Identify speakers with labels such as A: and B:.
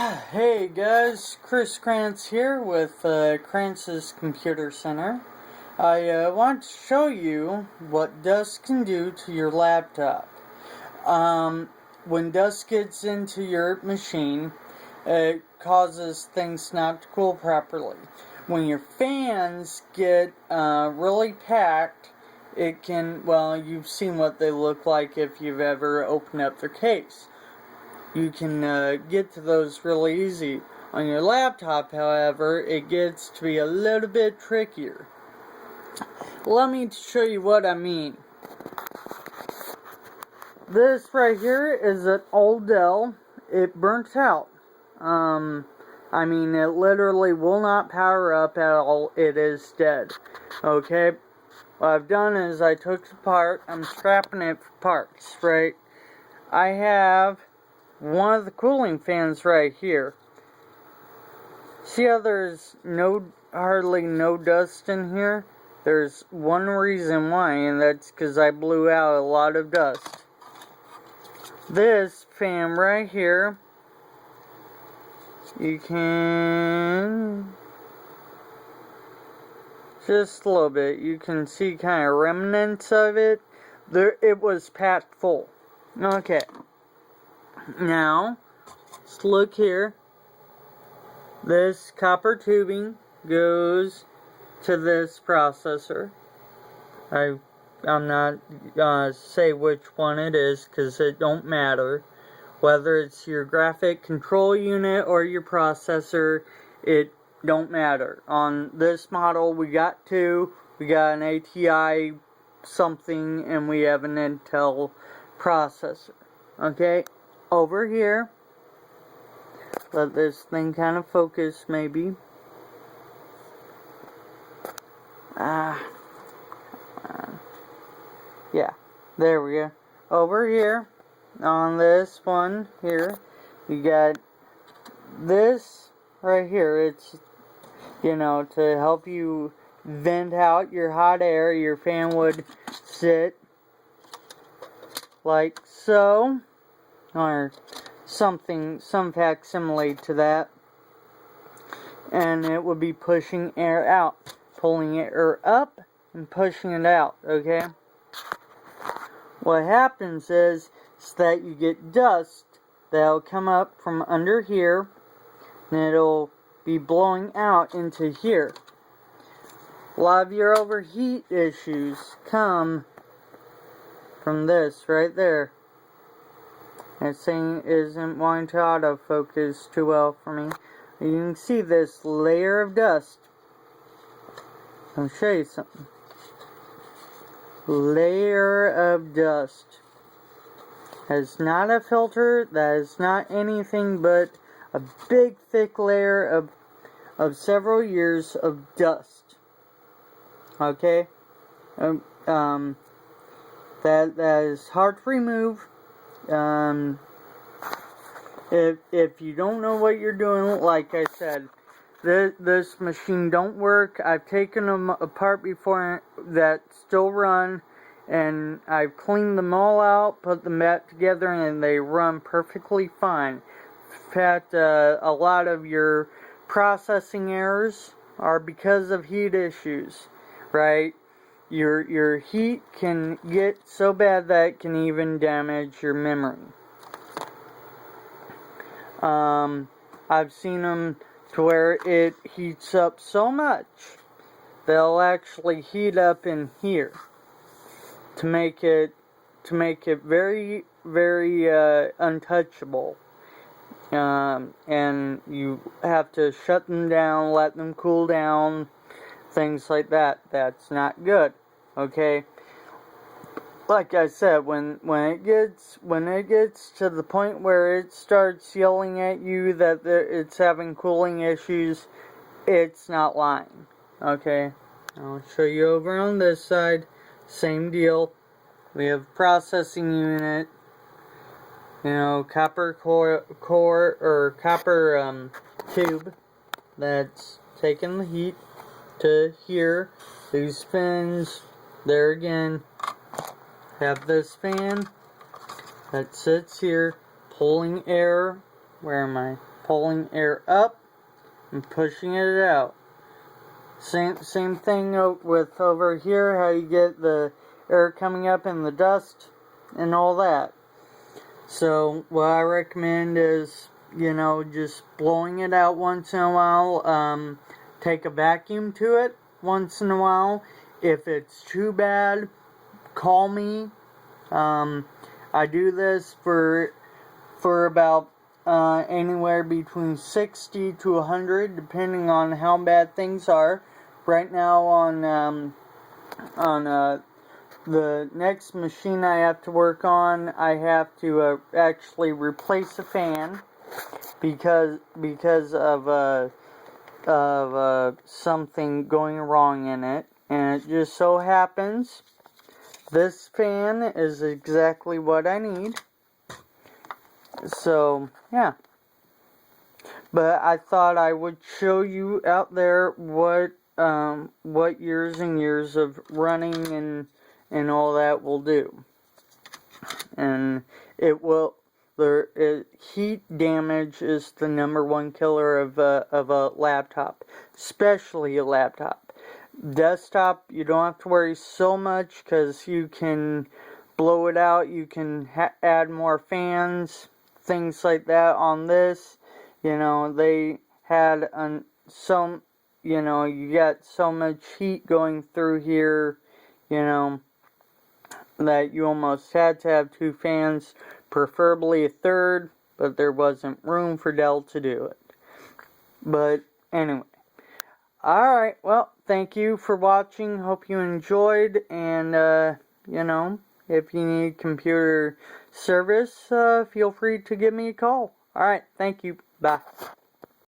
A: Hey guys, Chris Krantz here with Krantz's Computer Center. I want to show you what dust can do to your laptop. When dust gets into your machine, it causes things not to cool properly. When your fans get really packed, it can, well, you've seen what they look like if you've ever opened up their case. You can get to those really easy. On your laptop, however, it gets to be a little bit trickier. Let me show you what I mean. This right here is an old Dell. It burnt out. It literally will not power up at all. It is dead. Okay? What I've done is I took it apart. I'm scrapping it for parts, right? I have one of the cooling fans right here. See how there's hardly no dust in here? There's one reason why, and that's because I blew out a lot of dust. This fan right here, you can just a little bit. You can see kind of remnants of it. It was packed full. Okay. Now, let's look here. This copper tubing goes to this processor. I'm not gonna say which one it is because it don't matter. Whether it's your graphic control unit or your processor, it don't matter. On this model, we got two. We got an ATI something, and we have an Intel processor. Okay? Over here, let this thing kind of focus maybe. Yeah, there we go. Over here, on this one here, you got this right here. It's, to help you vent out your hot air. Your fan would sit like so. Or some facsimile to that, and it would be pushing air out, pulling air up and pushing it out. Okay, what happens is that you get dust that'll come up from under here, and it'll be blowing out into here. A lot of your overheat issues come from this right there. This thing isn't wanting to autofocus too well for me. You can see this layer of dust. I'll show you something. Layer of dust. That's not a filter. That is not anything but a big thick layer of several years of dust. Okay? That is hard to remove. If you don't know what you're doing, like I said, this machine don't work. I've taken them apart before that still run, and I've cleaned them all out, put them back together, and they run perfectly fine. In fact, a lot of your processing errors are because of heat issues, right? Your heat can get so bad that it can even damage your memory. I've seen them to where it heats up so much they'll actually heat up in here to make it very, very untouchable. And you have to shut them down, let them cool down, things like that. That's not good. Okay, like I said, when it gets to the point where it starts yelling at you that it's having cooling issues, it's not lying. Okay, I'll show you over on this side. Same deal. We have processing unit. Copper core or copper tube that's taking the heat to here. These fins. There again, have this fan that sits here pulling air. Where am I? pulling air up and pushing it out. Same thing with over here, how you get the air coming up in the dust and all that. So what I recommend is, just blowing it out once in a while. Take a vacuum to it once in a while. If it's too bad, call me. I do this for about anywhere between 60 to 100, depending on how bad things are. Right now on the next machine I have to work on, I have to actually replace a fan because of something going wrong in it, and it just so happens this fan is exactly what I need. So yeah, but I thought I would show you out there what years and years of running and all that will do. And heat damage is the #1 killer of a laptop, especially a laptop. Desktop, you don't have to worry so much because you can blow it out. You can add more fans, things like that on this. They had you got so much heat going through here, that you almost had to have 2 fans, preferably a third, but there wasn't room for Dell to do it. But anyway, alright, well, thank you for watching, hope you enjoyed, and if you need computer service, feel free to give me a call. Alright, thank you, bye.